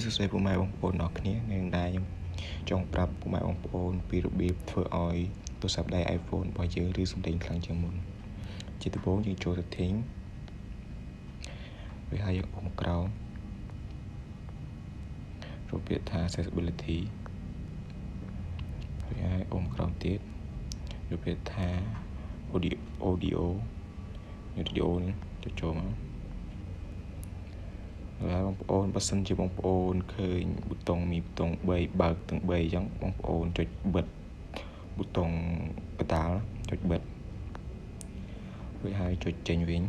សួស្តីពុកម៉ែបងប្អូនអរគ្នាថ្ងៃនេះខ្ញុំចង់ប្រាប់ពុកម៉ែបងប្អូនពីរបៀបធ្វើឲ្យទូរស័ព្ទដៃ iPhone របស់យើងឬសំឡេងខ្លាំងជាងមុនជាដំបូងយើងចូល setting វាហើយយើងអូសមកក្រោមរកពាក្យថា accessibility វាហើយអូសមកក្រោមទៀតរកពាក្យថា audio នេះចូលមកហើយបងប្អូនបើសិនជាបងប្អូនឃើញប៊ូតុងមានប៊ូតុង3បើកទាំង3អញ្ចឹងបងប្អូនចុចបិទប៊ូតុងកដាលចុចបិទរួចហើយចុចចេញវិញ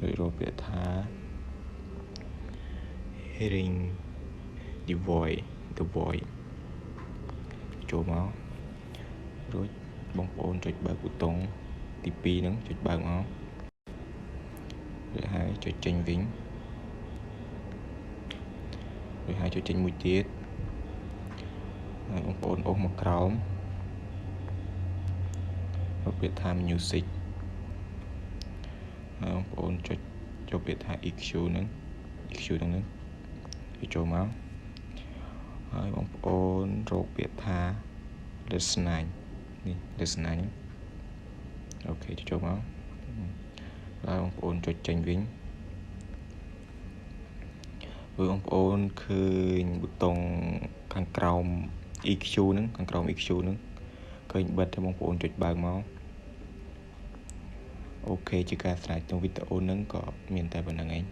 រួចរកពាក្យថា hearing the voice ចូលមករួចបងប្អូនចុចបើកប៊ូតុងទី2ហ្នឹងចុចបើកមករួចហើយចុចចេញវិញរួចហើយចុចចេញមួយទៀតហើយបងប្អូនអូសមកក្រោមរកពាក្យថា music ហើយបងប្អូនចុចចូលពាក្យថា EQ ហ្នឹងចូលមកហើយបងប្អូនរកពាក្យថា listening នេះ listening អូខេចូលមកហើយបងប្អូនចុចចេញវិញបងប្អូនឃើញប៊ូតុងខាងក្រោម EQ ហ្នឹងឃើញបិទតែបងប្អូនចុចបើកមកអូខេជាការស្រាវជ្រាវក្នុងវីដេអូហ្នឹងក៏មានតែប៉ុណ្្នឹងឯង